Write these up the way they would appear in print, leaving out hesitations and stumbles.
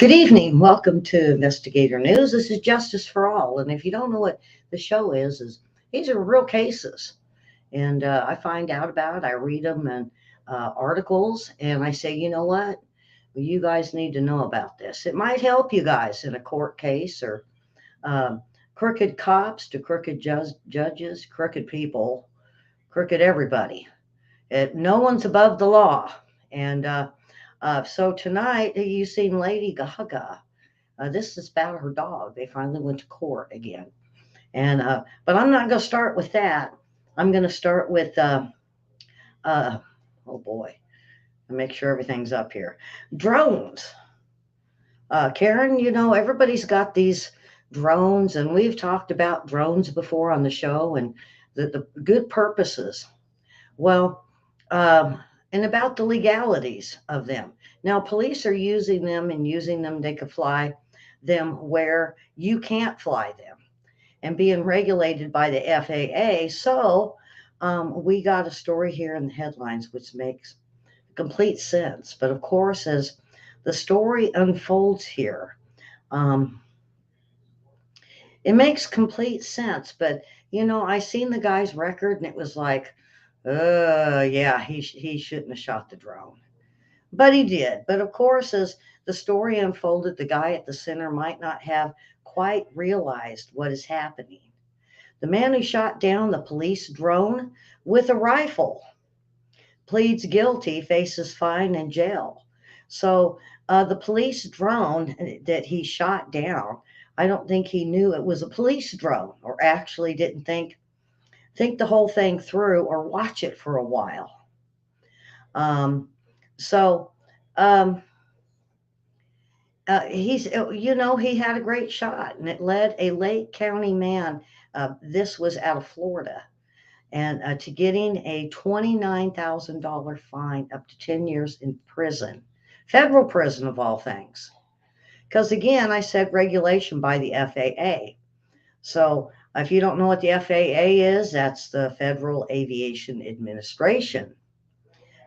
Good evening. Welcome to Investigator News. This is Justice for All. And if you don't know what the show is these are real cases. And I find out about it. I read them in articles and I say, you know what? Well, you guys need to know about this. It might help you guys in a court case or um, crooked cops to crooked judges, crooked people, crooked everybody. No one's above the law. And so tonight, you seen Lady Gaga. This is about her dog. They finally went to court again. And but I'm not going to start with that. I'm going to start with uh, oh boy, make sure everything's up here. Drones. Karen, you know everybody's got these drones, and we've talked about drones before on the show and the good purposes. Well, and about the legalities of them. Now, police are using them and using them. They could fly them where you can't fly them and being regulated by the FAA. So we got a story here in the headlines, which makes complete sense. But of course, as the story unfolds here, um, it makes complete sense. But, you know, I seen the guy's record and it was like, yeah, he shouldn't have shot the drone. But he did. But of course, as the story unfolded, the guy at the center might not have quite realized what is happening. The man who shot down the police drone with a rifle pleads guilty, faces fine and jail. So the police drone that he shot down, I don't think he knew it was a police drone or actually didn't think the whole thing through or watch it for a while. Um, so um, he had a great shot, and it led a Lake County man. This was out of Florida, and to getting a $29,000 fine, up to 10 years in prison, federal prison of all things. Because again, I said regulation by the FAA. So if you don't know what the FAA is, that's the Federal Aviation Administration.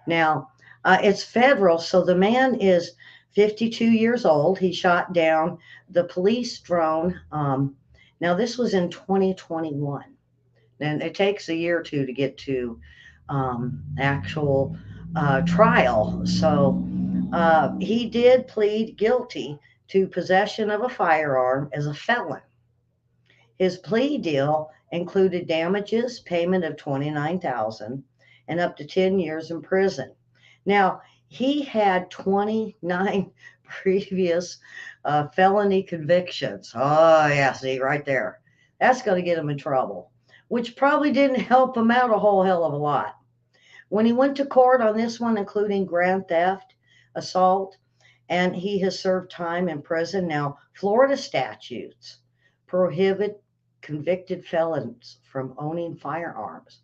Now, it's federal, so the man is 52 years old. He shot down the police drone. Now, this was in 2021, and it takes a year or two to get to actual trial. So he did plead guilty to possession of a firearm as a felon. His plea deal included damages, payment of 29,000, and up to 10 years in prison. Now, he had 29 previous felony convictions. Oh, yeah, see, right there. That's going to get him in trouble, which probably didn't help him out a whole hell of a lot. When he went to court on this one, including grand theft, assault, and he has served time in prison. Now, Florida statutes prohibit convicted felons from owning firearms.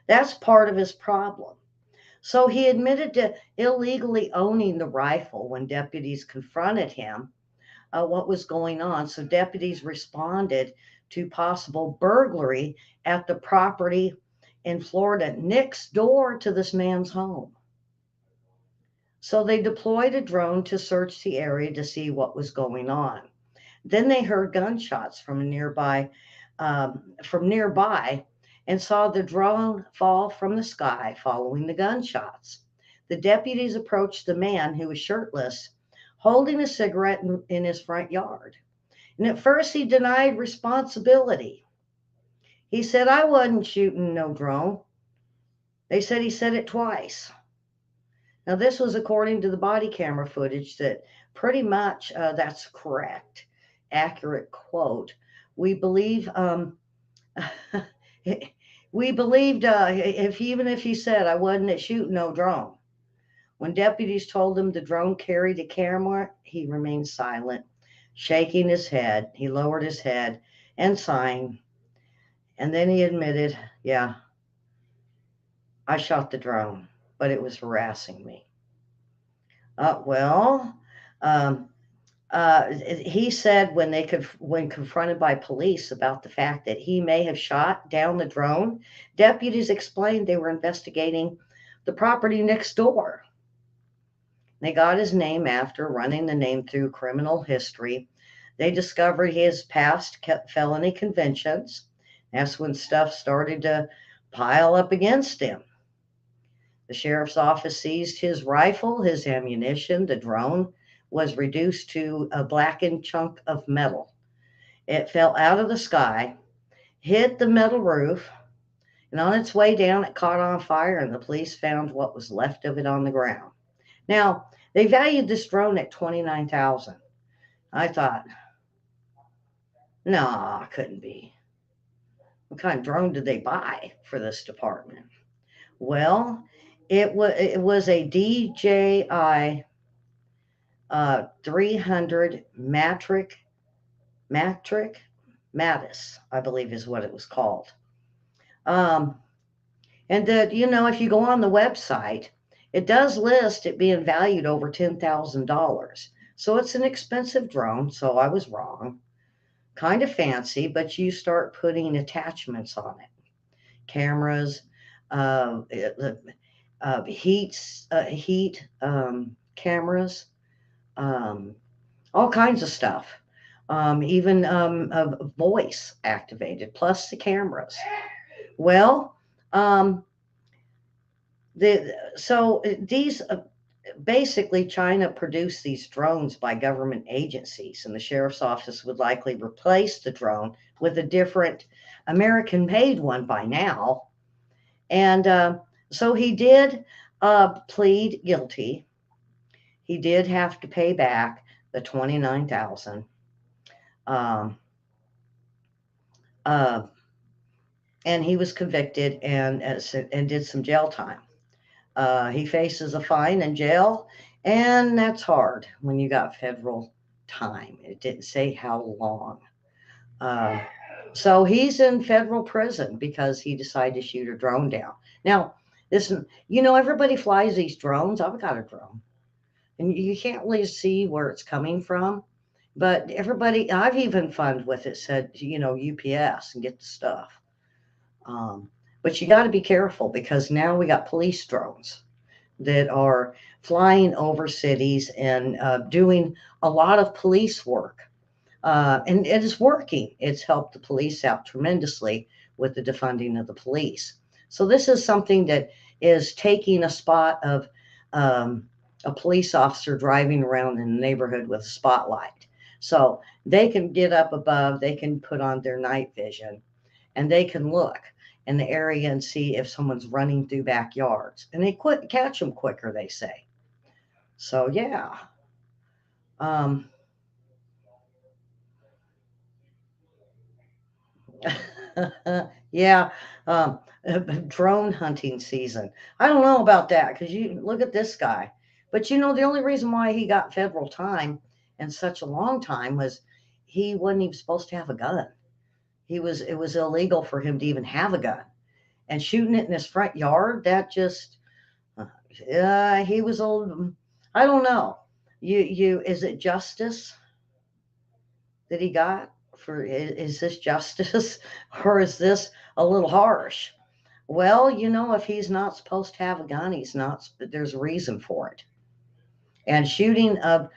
That's part of his problem. So he admitted to illegally owning the rifle when deputies confronted him what was going on. So deputies responded to possible burglary at the property in Florida next door to this man's home. So they deployed a drone to search the area to see what was going on. Then they heard gunshots from nearby and saw the drone fall from the sky following the gunshots. The deputies approached the man who was shirtless, holding a cigarette in his front yard. And at first he denied responsibility. He said, I wasn't shooting no drone. They said he said it twice. Now, this was according to the body camera footage that pretty much that's correct, accurate quote. We believe we believed if even if he said I wasn't shooting no drone. When deputies told him the drone carried a camera, he remained silent, shaking his head. He lowered his head and sighing. And then he admitted, yeah, I shot the drone, but it was harassing me. Well, um, he said when confronted by police about the fact that he may have shot down the drone, deputies explained they were investigating the property next door. They got his name after running the name through criminal history. They discovered his past felony convictions. That's when stuff started to pile up against him. The sheriff's office seized his rifle, his ammunition. The drone was reduced to a blackened chunk of metal. It fell out of the sky, hit the metal roof, and on its way down, it caught on fire, and the police found what was left of it on the ground. Now, they valued this drone at 29,000. I thought, no, it couldn't be. What kind of drone did they buy for this department? Well, it was a DJI 300 Matric Mattis, I believe is what it was called. Um, and that if you go on the website, it does list it being valued over $10,000. So it's an expensive drone. So I was wrong. Kind of fancy, but you start putting attachments on it, cameras, uh, uh, heat cameras, um, all kinds of stuff. Even voice activated, plus the cameras. Well, um, these basically China produced these drones by government agencies, and the sheriff's office would likely replace the drone with a different American-made one by now. And so he did plead guilty. He did have to pay back the 29,000. Um, uh, and he was convicted and did some jail time. He faces a fine and jail, and that's hard when you got federal time. It didn't say how long. Uh, so he's in federal prison because he decided to shoot a drone down. Now, listen, everybody flies these drones. I've got a drone, and you can't really see where it's coming from. But everybody, I've even funded with it, said, UPS and get the stuff. Um, but you got to be careful because now we got police drones that are flying over cities and doing a lot of police work. And it is working. It's helped the police out tremendously with the defunding of the police. So this is something that is taking a spot of um, a police officer driving around in the neighborhood with a spotlight. So they can get up above, they can put on their night vision, and they can look in the area and see if someone's running through backyards. And they catch them quicker, they say. So yeah. Um, yeah, um, drone hunting season. I don't know about that because you look at this guy. But the only reason why he got federal time and such a long time was he wasn't even supposed to have a gun. It was illegal for him to even have a gun. And shooting it in his front yard, that just he was old. I don't know. Is it justice that he got for is this justice or is this a little harsh? Well, if he's not supposed to have a gun, he's not. There's a reason for it. And shooting of,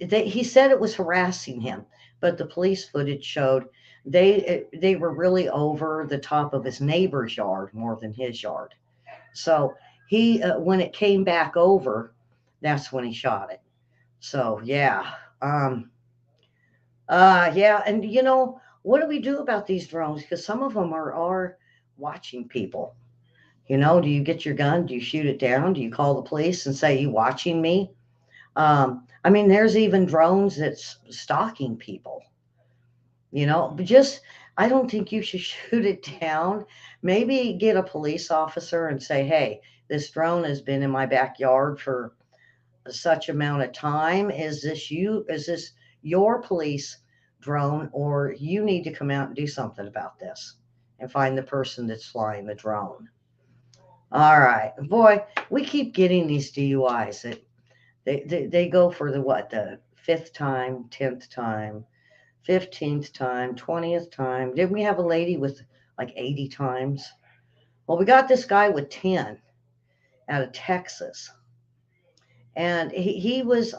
he said it was harassing him, but the police footage showed they were really over the top of his neighbor's yard more than his yard. So when it came back over, that's when he shot it. So yeah, yeah, and what do we do about these drones? Because some of them are watching people. Do you get your gun? Do you shoot it down? Do you call the police and say, "You watching me?" I mean, there's even drones that's stalking people. But just I don't think you should shoot it down. Maybe get a police officer and say, "Hey, this drone has been in my backyard for such amount of time. Is this you? Is this your police drone, or you need to come out and do something about this and find the person that's flying the drone?" All right, boy, we keep getting these DUIs that they go for the what, the fifth time, 10th time, 15th time, 20th time. Didn't we have a lady with like 80 times? Well, we got this guy with 10 out of Texas, and he was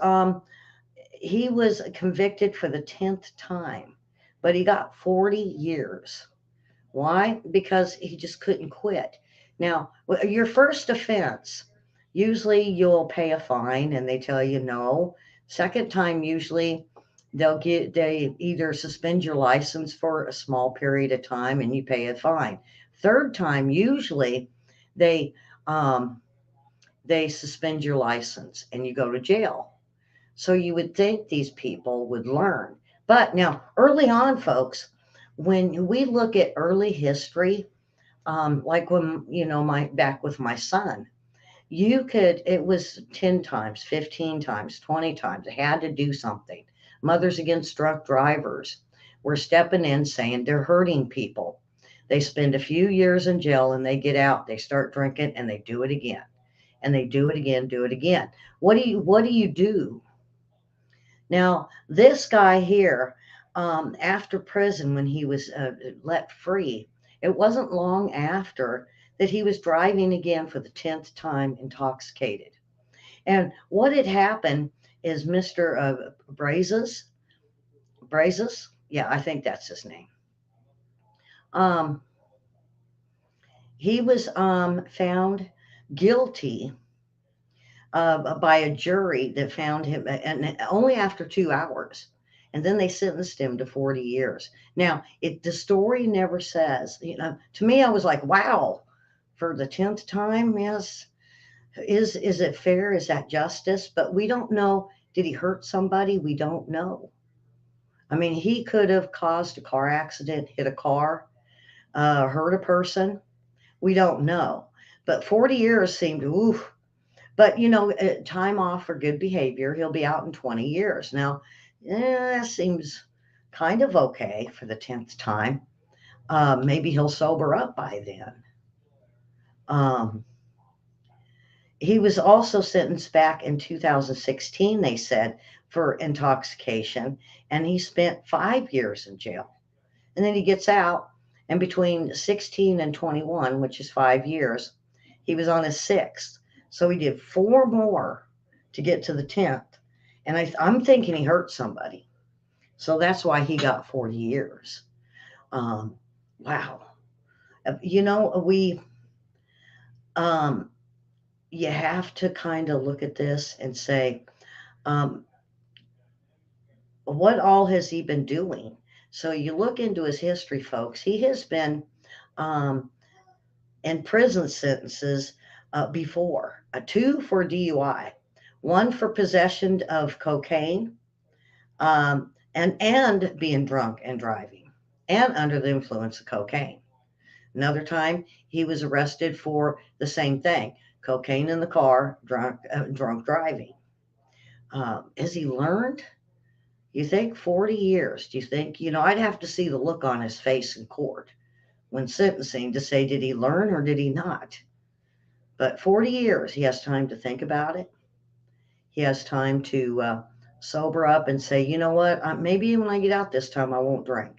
convicted for the 10th time, but he got 40 years. Why? Because he just couldn't quit. Now, your first offense, usually you'll pay a fine and they tell you no. Second time, usually they either suspend your license for a small period of time and you pay a fine. Third time, usually they um, they suspend your license and you go to jail. So you would think these people would learn. But now, early on, folks, when we look at early history, like when, my back with my son, it was 10 times, 15 times, 20 times. They had to do something. Mothers Against Drunk Drivers were stepping in saying they're hurting people. They spend a few years in jail and they get out, they start drinking and they do it again. And they do it again, do it again. What do you do? Now, this guy here, after prison, when he was let free, it wasn't long after that he was driving again for the 10th time intoxicated. And what had happened is Mr. Brazos, yeah, I think that's his name. Um, he was found guilty by a jury that found him, and only after 2 hours. And then they sentenced him to 40 years. Now, the story never says, to me, I was like, wow, for the 10th time, yes. Is it fair? Is that justice? But we don't know. Did he hurt somebody? We don't know. I mean, he could have caused a car accident, hit a car, hurt a person. We don't know. But 40 years seemed, ooh. But, time off for good behavior. He'll be out in 20 years. Now, that seems kind of okay for the 10th time. Maybe he'll sober up by then. Um, he was also sentenced back in 2016, they said, for intoxication, and he spent 5 years in jail. And then he gets out, and between 16 and 21, which is 5 years, he was on his sixth. So he did four more to get to the 10th. And I'm thinking he hurt somebody. So that's why he got 40 years. Um, wow. We, um, you have to kind of look at this and say, um, what all has he been doing? So you look into his history, folks. He has been um, in prison sentences before, two for DUI, one for possession of cocaine, and being drunk and driving, and under the influence of cocaine. Another time, he was arrested for the same thing: cocaine in the car, drunk driving. Has he learned? You think 40 years? Do you think, I'd have to see the look on his face in court when sentencing to say, did he learn or did he not? But 40 years, he has time to think about it. He has time to sober up and say, you know what, maybe when I get out this time, I won't drink.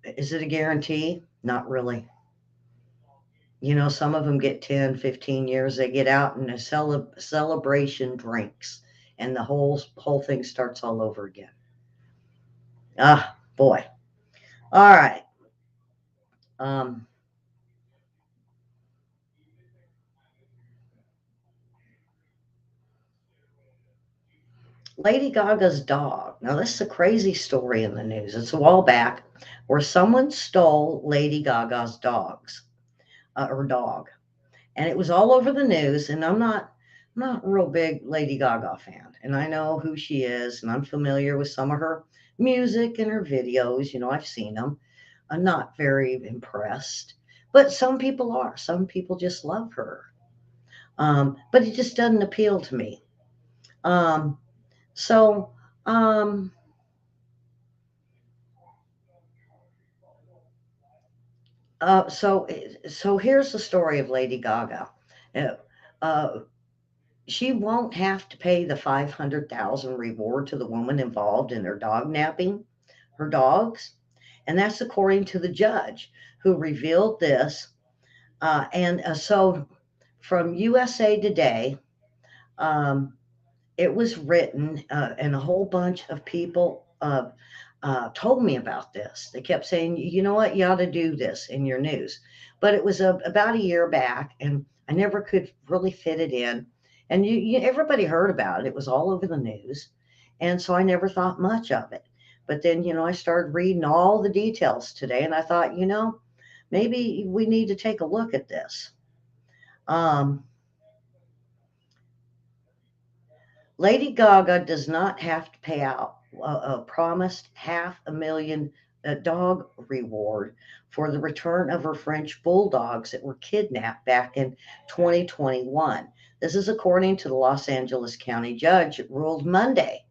Is it a guarantee? Not really. Some of them get 10, 15 years. They get out and a celebration drinks, and the whole thing starts all over again. Ah, boy. All right. Um, Lady Gaga's dog. Now, this is a crazy story in the news. It's a while back where someone stole Lady Gaga's or dog, and it was all over the news. And I'm not a real big Lady Gaga fan, and I know who she is, and I'm familiar with some of her music and her videos. I've seen them. I'm not very impressed, but some people are. Some people just love her, but it just doesn't appeal to me. Um, so. Um, So here's the story of Lady Gaga. Uh, uh, she won't have to pay the 500,000 reward to the woman involved in her dog napping her dogs, and that's according to the judge who revealed this. And so, from USA Today, um, it was written, and a whole bunch of people told me about this. They kept saying, you know what, you ought to do this in your news. But it was about a year back, and I never could really fit it in. And everybody heard about it. It was all over the news. And so I never thought much of it. But then, I started reading all the details today, and I thought, maybe we need to take a look at this. Um, Lady Gaga does not have to pay out a promised $500,000 dog reward for the return of her French bulldogs that were kidnapped back in 2021. This is according to the Los Angeles County judge ruled Monday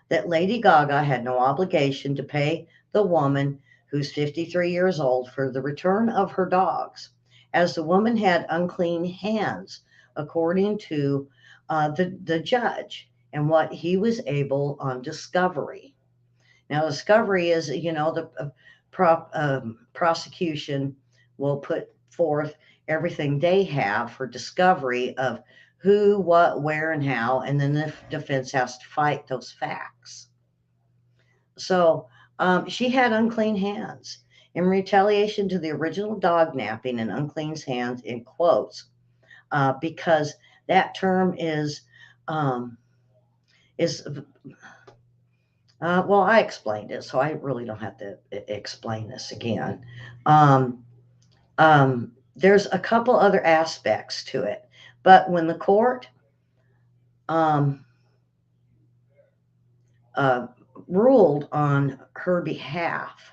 that Lady Gaga had no obligation to pay the woman, who's 53 years old, for the return of her dogs, as the woman had unclean hands, according to the judge, and what he was able on discovery. Now, discovery is, the prosecution will put forth everything they have for discovery of who, what, where, and how, and then the defense has to fight those facts. So she had unclean hands. In retaliation to the original dog napping and unclean hands, in quotes, because that term um, is well, I explained it, so I really don't have to explain this again. Um, there's a couple other aspects to it, but when the court um, uh, ruled on her behalf,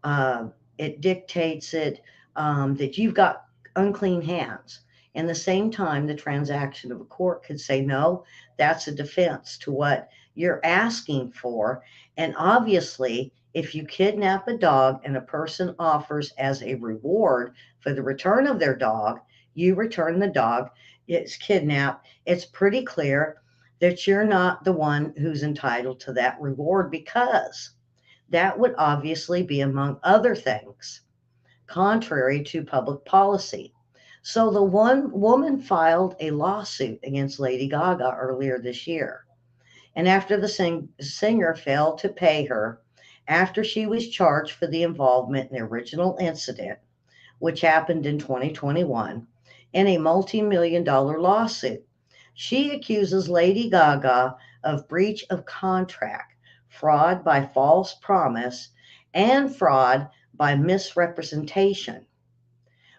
uh, it dictates that you've got unclean hands. And the same time, the transaction of a court could say, no, that's a defense to what you're asking for. And obviously, if you kidnap a dog and a person offers as a reward for the return of their dog, you return the dog, it's kidnapped. It's pretty clear that you're not the one who's entitled to that reward, because that would obviously be, among other things, contrary to public policy. So the one woman filed a lawsuit against Lady Gaga earlier this year. And after the singer failed to pay her after she was charged for the involvement in the original incident, which happened in 2021, in a multi-million dollar lawsuit, she accuses Lady Gaga of breach of contract, fraud by false promise, and fraud by misrepresentation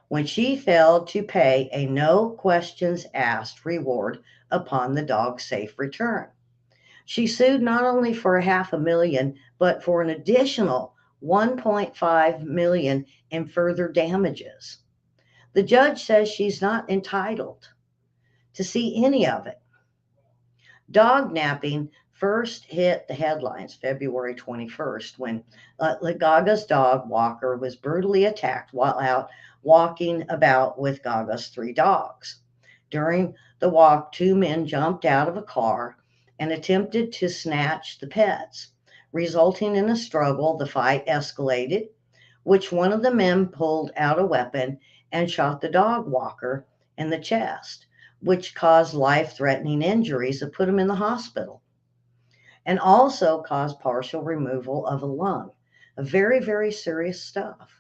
when she failed to pay a no questions asked reward upon the dog's safe return. She sued not only for a half a million, but for an additional 1.5 million in further damages. The judge says she's not entitled to see any of it. Dog napping first hit the headlines February 21st when Gaga's dog Walker was brutally attacked while out walking about with Gaga's three dogs. During the walk, two men jumped out of a car and attempted to snatch the pets, resulting in a struggle. The fight escalated, which one of the men pulled out a weapon and shot the dog Walker in the chest, which caused life threatening injuries that put him in the hospital, and also caused partial removal of a lung. A very, very serious stuff.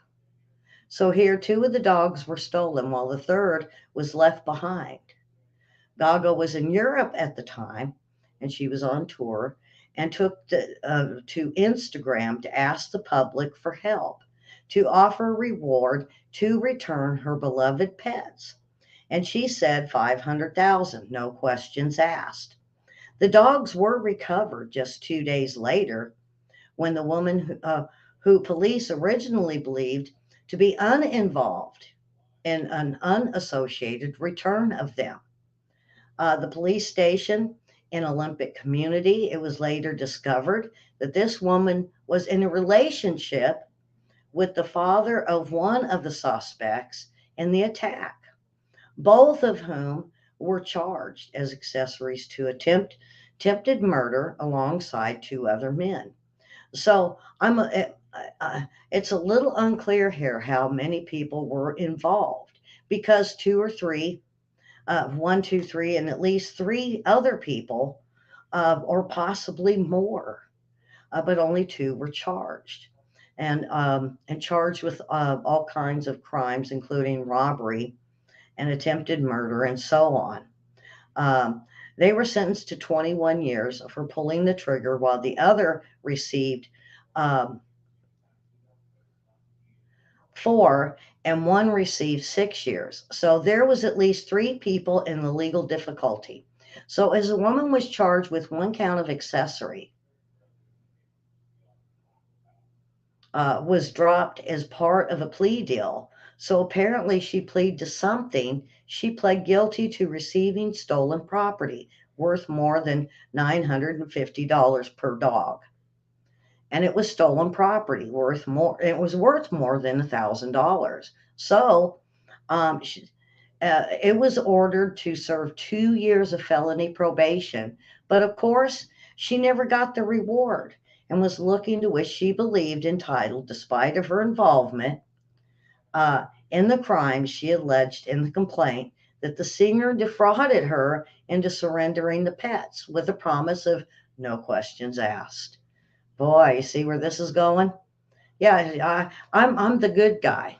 So here, two of the dogs were stolen while the third was left behind. Gaga was in Europe at the time, and she was on tour, and took to Instagram to ask the public for help, to offer reward to return her beloved pets. And she said 500,000, no questions asked. The dogs were recovered just 2 days later when the woman who police originally believed to be uninvolved in an unassociated return of them. The police station in Olympic Community, it was later discovered that this woman was in a relationship with the father of one of the suspects in the attack, both of whom were charged as accessories to attempted murder alongside two other men. So it's a little unclear here how many people were involved because two or three, one, two, three, and at least three other people, or possibly more, but only two were charged, and charged with all kinds of crimes, including robbery and attempted murder, and so on. Um, they were sentenced to 21 years for pulling the trigger, while the other received um, 4, and one received 6 years. So there was at least three people in the legal difficulty. So as the woman was charged with one count of accessory, was dropped as part of a plea deal. So apparently she pleaded to something. She pled guilty to receiving stolen property worth more than $950 per dog. And it was stolen property worth more. It was worth more than $1,000. So she, it was ordered to serve 2 years of felony probation. But of course, she never got the reward and was looking to which she believed entitled, despite of her involvement in the crime she alleged in the complaint that the singer defrauded her into surrendering the pets with a promise of no questions asked. Boy, you see where this is going? Yeah, I'm the good guy.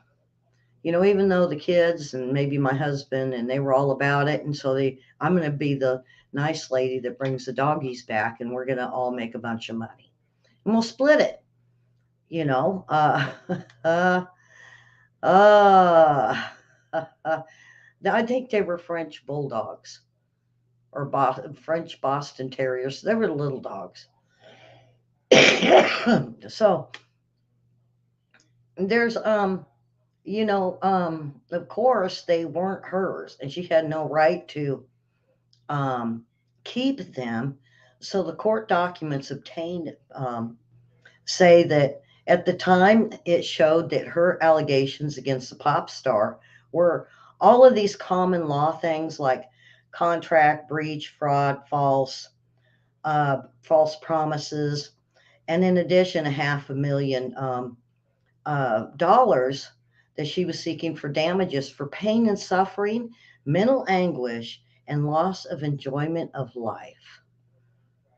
Even though the kids and maybe my husband and they were all about it, and so I'm going to be the nice lady that brings the doggies back, and we're going to all make a bunch of money, and we'll split it. You know, uh, uh, I think they were French bulldogs or French Boston Terriers. They were little dogs. So there's of course they weren't hers, and she had no right to um, keep them. So the court documents obtained say that at the time it showed that her allegations against the pop star were all of these common law things like contract breach, fraud, false promises, and in addition, a half a million dollars that she was seeking for damages for pain and suffering, mental anguish, and loss of enjoyment of life.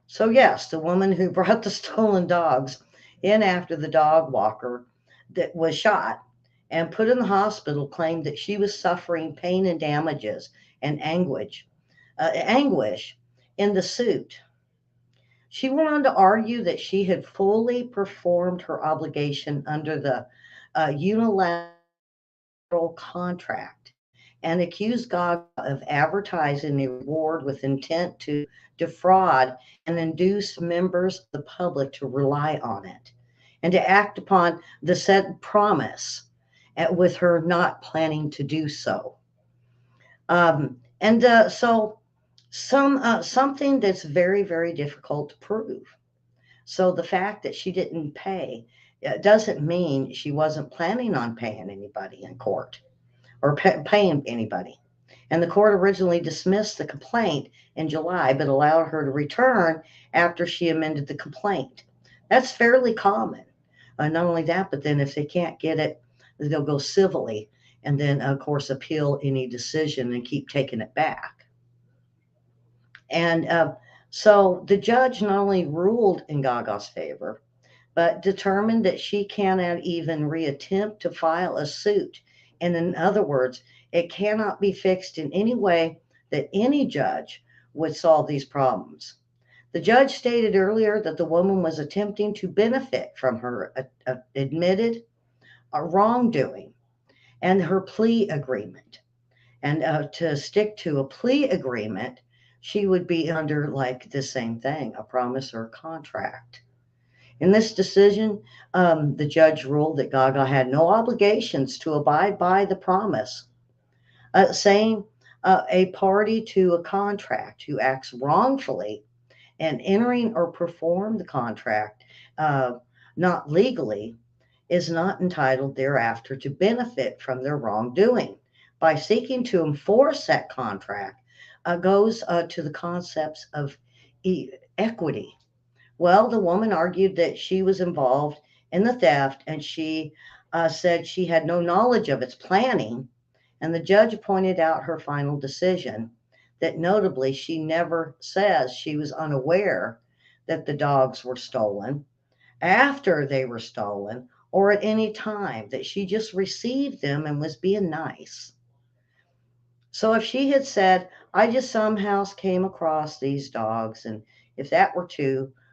So, yes, the woman who brought the stolen dogs in after the dog walker that was shot and put in the hospital claimed that she was suffering pain and damages and anguish in the suit. She went on to argue that she had fully performed her obligation under the unilateral contract and accused Gaga of advertising the reward with intent to defraud and induce members of the public to rely on it and to act upon the said promise with her not planning to do so. And so something that's very, very difficult to prove. So the fact that she didn't pay doesn't mean she wasn't planning on paying anybody in court or paying anybody. And the court originally dismissed the complaint in July, but allowed her to return after she amended the complaint. That's fairly common. Not only that, but then if they can't get it, they'll go civilly and then, of course, appeal any decision and keep taking it back. And so the judge not only ruled in Gaga's favor, but determined that she cannot even reattempt to file a suit. And in other words, it cannot be fixed in any way that any judge would solve these problems. The judge stated earlier that the woman was attempting to benefit from her admitted wrongdoing and her plea agreement. And to stick to a plea agreement, she would be under like the same thing, a promise or a contract. In this decision, the judge ruled that Gaga had no obligations to abide by the promise, saying a party to a contract who acts wrongfully and entering or perform the contract not legally is not entitled thereafter to benefit from their wrongdoing. By seeking to enforce that contract, goes to the concepts of equity. Well, the woman argued that she was involved in the theft and she said she had no knowledge of its planning. And the judge pointed out her final decision that notably she never says she was unaware that the dogs were stolen after they were stolen or at any time, that she just received them and was being nice. So if she had said, I just somehow came across these dogs, and if that were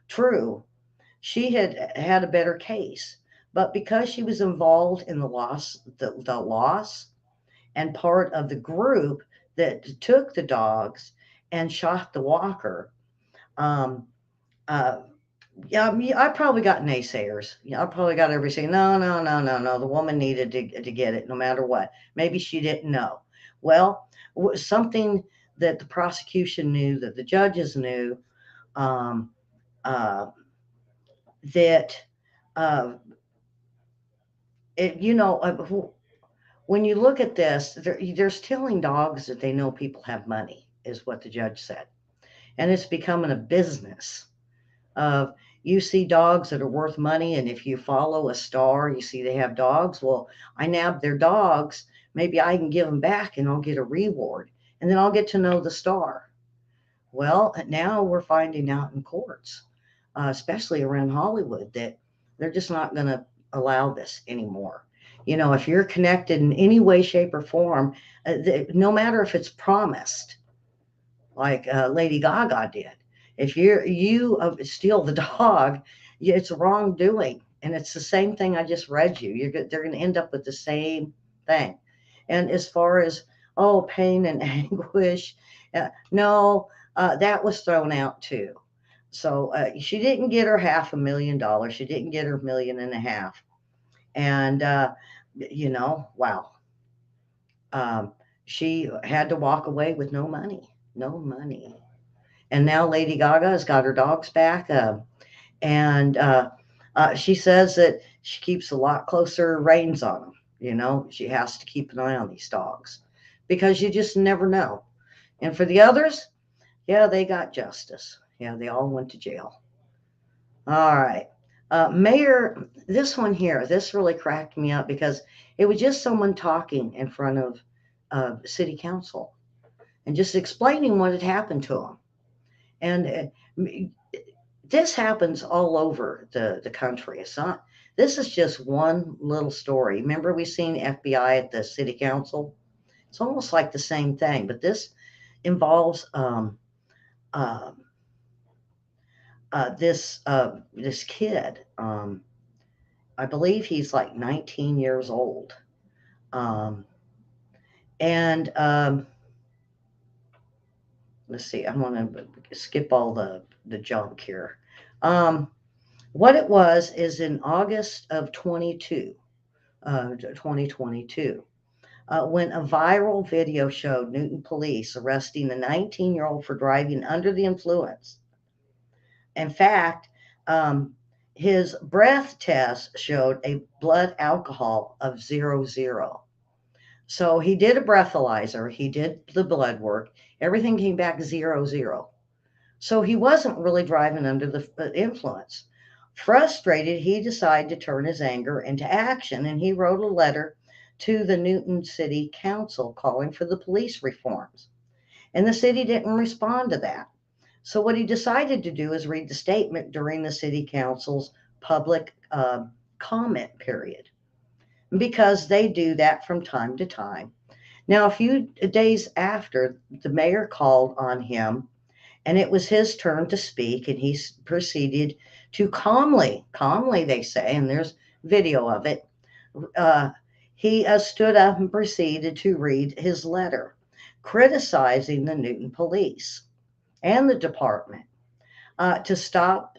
true, she had had a better case. But because she was involved in the loss and part of the group that took the dogs and shot the walker, um, uh, yeah, I probably got naysayers. Yeah, I probably got everybody saying, no, no, no, no, no. The woman needed to get it no matter what. Maybe she didn't know. Well, something that the prosecution knew, that the judges knew, um, uh, that uh, when you look at this, they're stealing dogs that they know people have money, is what the judge said. And it's becoming a business of you see dogs that are worth money, and if you follow a star, you see they have dogs. Well, I nabbed their dogs. Maybe I can give them back and I'll get a reward. And then I'll get to know the star. Well, now we're finding out in courts, especially around Hollywood, that they're just not going to allow this anymore. If you're connected in any way, shape, or form, no matter if it's promised, like Lady Gaga did, if you steal the dog, it's wrongdoing, and it's the same thing I just read you. They're going to end up with the same thing. And as far as pain and anguish, no, that was thrown out too. So she didn't get her $500,000. She didn't get her 1.5 million. And wow, um, she had to walk away with no money, no money. And now Lady Gaga has got her dogs back, and she says that she keeps a lot closer reins on them. She has to keep an eye on these dogs because you just never know. And for the others, yeah, they got justice. Yeah, they all went to jail. All right. Mayor, this one here, this really cracked me up because it was just someone talking in front of city council and just explaining what had happened to him. And this happens all over the country. This is just one little story. Remember, we seen FBI at the city council? It's almost like the same thing, but this involves uh, this kid. I believe he's like 19 years old. Um, and let's see, I'm going to skip all the junk here. Um, what it was is in August of 2022, when a viral video showed Newton police arresting a 19-year-old for driving under the influence. In fact, um, his breath test showed a blood alcohol of 0.0. So he did a breathalyzer, he did the blood work, everything came back 0.0. So he wasn't really driving under the influence. Frustrated, he decided to turn his anger into action, and he wrote a letter to the Newton City Council calling for the police reforms. And the city didn't respond to that. So what he decided to do is read the statement during the city council's public comment period, because they do that from time to time. Now, a few days after, the mayor called on him, and it was his turn to speak, and he proceeded to calmly, they say, and there's video of it. Uh, he stood up and proceeded to read his letter, criticizing the Newton police and the department to stop.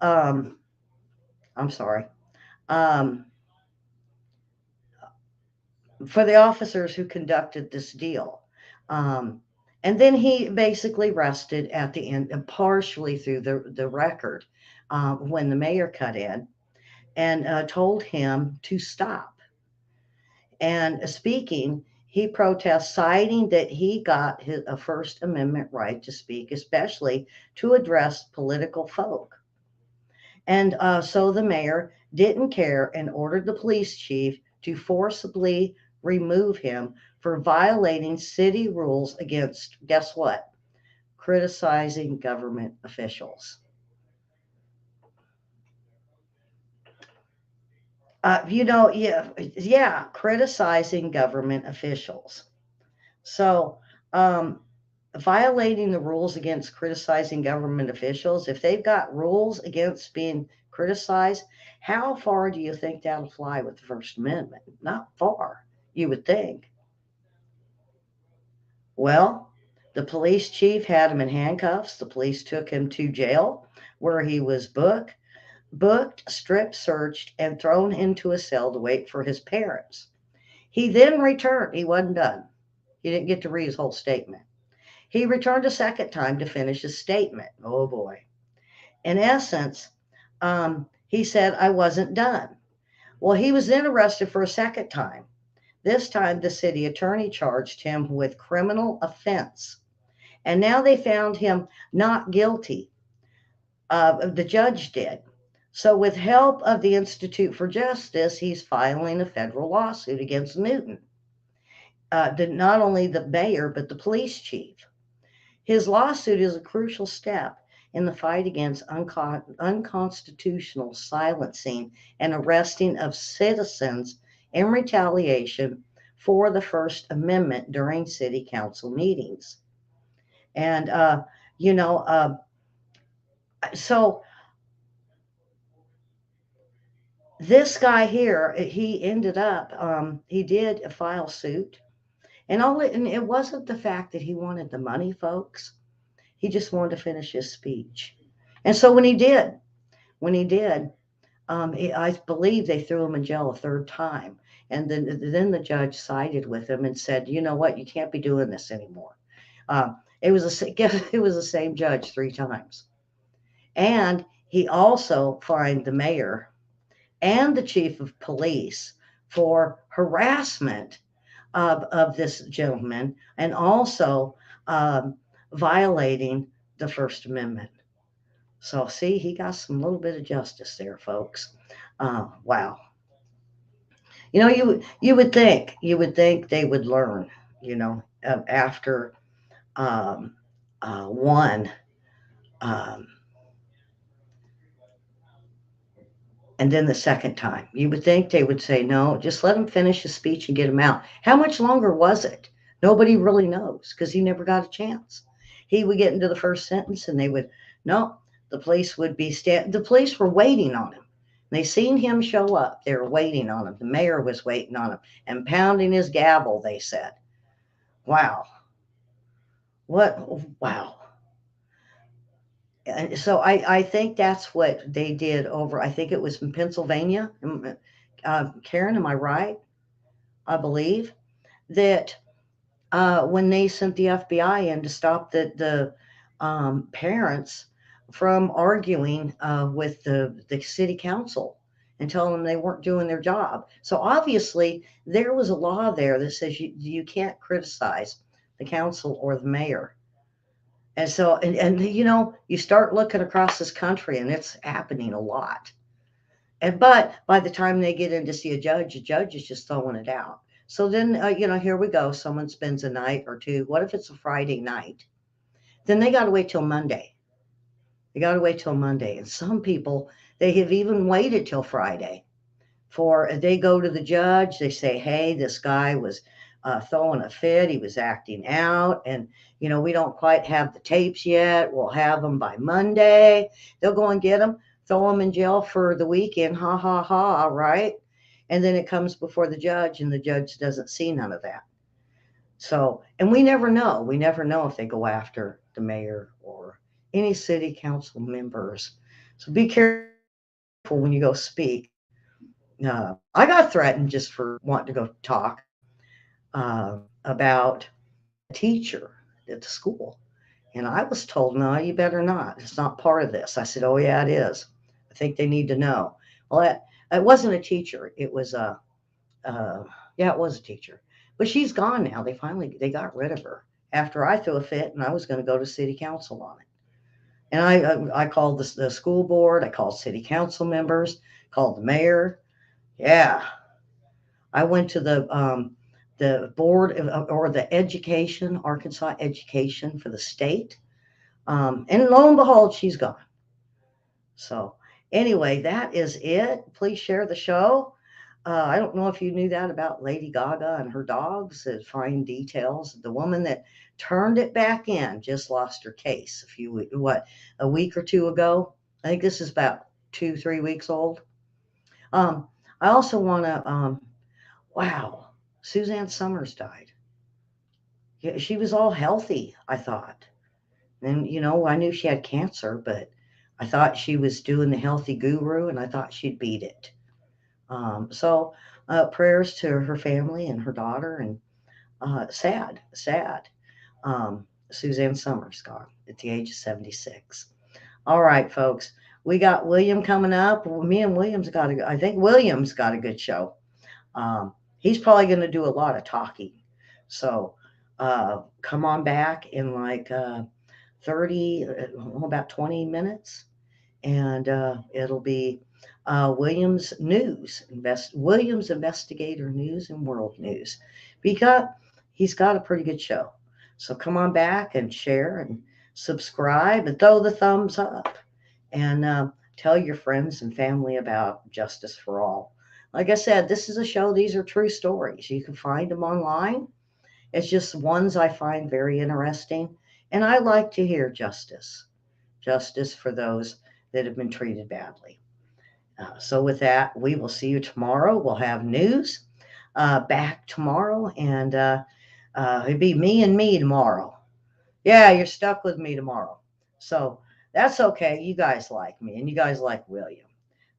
Um, I'm sorry. Um, for the officers who conducted this deal. Um, and then he basically rested at the end, partially through the record when the mayor cut in. and told him to stop. And speaking, he protests, citing that he got a First Amendment right to speak, especially to address political folk. And so the mayor didn't care and ordered the police chief to forcibly remove him for violating city rules against, guess what? Criticizing government officials. Yeah, criticizing government officials. So, um, violating the rules against criticizing government officials, if they've got rules against being criticized, how far do you think that'll fly with the First Amendment? Not far, you would think. Well, the police chief had him in handcuffs. The police took him to jail where he was booked, strip searched, and thrown into a cell to wait for his parents. He then returned. He wasn't done. He didn't get to read his whole statement. He returned a second time to finish his statement. Oh boy. In essence, he said, I wasn't done. Well, he was then arrested for a second time. This time, the city attorney charged him with criminal offense. And now they found him not guilty. The judge did. So, with help of the Institute for Justice, he's filing a federal lawsuit against Newton, not only the mayor, but the police chief. His lawsuit is a crucial step in the fight against unconstitutional silencing and arresting of citizens in retaliation for the First Amendment during city council meetings. And, you know, so this guy here, he ended up, he did file suit. And it wasn't the fact that he wanted the money, folks. He just wanted to finish his speech. And so when he did, I believe they threw him in jail a third time. And then the judge sided with him and said, you know what, you can't be doing this anymore. It was it was the same judge three times. And he also fined the mayor and the chief of police for harassment of this gentleman and also um, violating the First Amendment. So, see, he got some little bit of justice there, folks. Wow. You would think they would learn. After um, one, um, and then the second time, you would think they would say, "No, just let him finish his speech and get him out." How much longer was it? Nobody really knows because he never got a chance. He would get into the first sentence, and they would no. The police would be the police were waiting on him. They seen him show up. They were waiting on him. The mayor was waiting on him and pounding his gavel, they said. Wow. What? Wow. And so I think that's what they did over, I think it was in Pennsylvania. Karen, am I right? I believe that when they sent the FBI in to stop the parents from arguing with the city council and telling them they weren't doing their job. So obviously, there was a law there that says you can't criticize the council or the mayor. And so, you start looking across this country and it's happening a lot. But by the time they get in to see a judge is just throwing it out. So then, here we go. Someone spends a night or two. What if it's a Friday night? Then they got to wait till Monday. They got to wait till Monday. And some people, they have even waited till Friday they go to the judge. They say, hey, this guy was throwing a fit. He was acting out. And, we don't quite have the tapes yet. We'll have them by Monday. They'll go and get them, throw them in jail for the weekend. Ha, ha, ha. Right. And then it comes before the judge and the judge doesn't see none of that. So, and we never know. We never know if they go after the mayor or any city council members. So be careful when you go speak. I got threatened just for wanting to go talk about a teacher at the school. And I was told, no, you better not. It's not part of this. I said, oh, yeah, it is. I think they need to know. Well, It wasn't a teacher. It was yeah, it was a teacher. But she's gone now. They got rid of her after I threw a fit and I was going to go to city council on it. And I called the school board. I called city council members. Called the mayor. Yeah, I went to the board or the education, Arkansas education for the state. And lo and behold, she's gone. So, anyway, that is it. Please share the show. I don't know if you knew that about Lady Gaga and her dogs. Fine details. The woman that turned it back in just lost her case a week or two ago. I think this is about 2, 3 weeks old. Um, I also want to. Wow, Suzanne Summers died. Yeah, she was all healthy, I thought. And, I knew she had cancer, but I thought she was doing the healthy guru and I thought she'd beat it. So, prayers to her family and her daughter, and sad, sad. Suzanne Summers gone at the age of 76. All right, folks, we got William coming up. Me and I think William's got a good show. He's probably going to do a lot of talking. So, come on back in like 30, about 20 minutes, and it'll be Williams Investigator News and World News, because he's got a pretty good show. So come on back and share and subscribe and throw the thumbs up, and tell your friends and family about Justice for All. Like I said, this is a show. These are true stories. You can find them online. It's just ones I find very interesting. And I like to hear justice for those that have been treated badly. So, with that, we will see you tomorrow. We'll have news back tomorrow, and it'll be me and me tomorrow. Yeah, you're stuck with me tomorrow. So, that's okay. You guys like me, and you guys like William.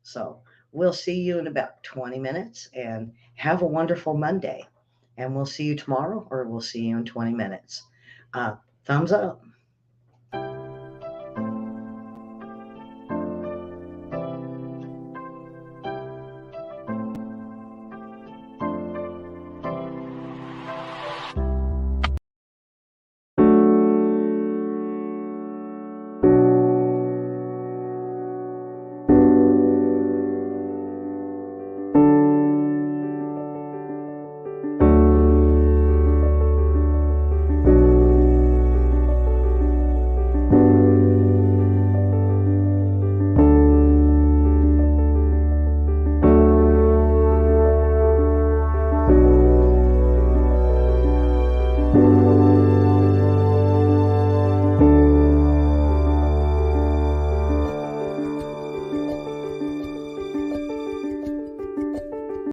So, we'll see you in about 20 minutes, and have a wonderful Monday. And we'll see you tomorrow, or we'll see you in 20 minutes. Uh, Thumbs up.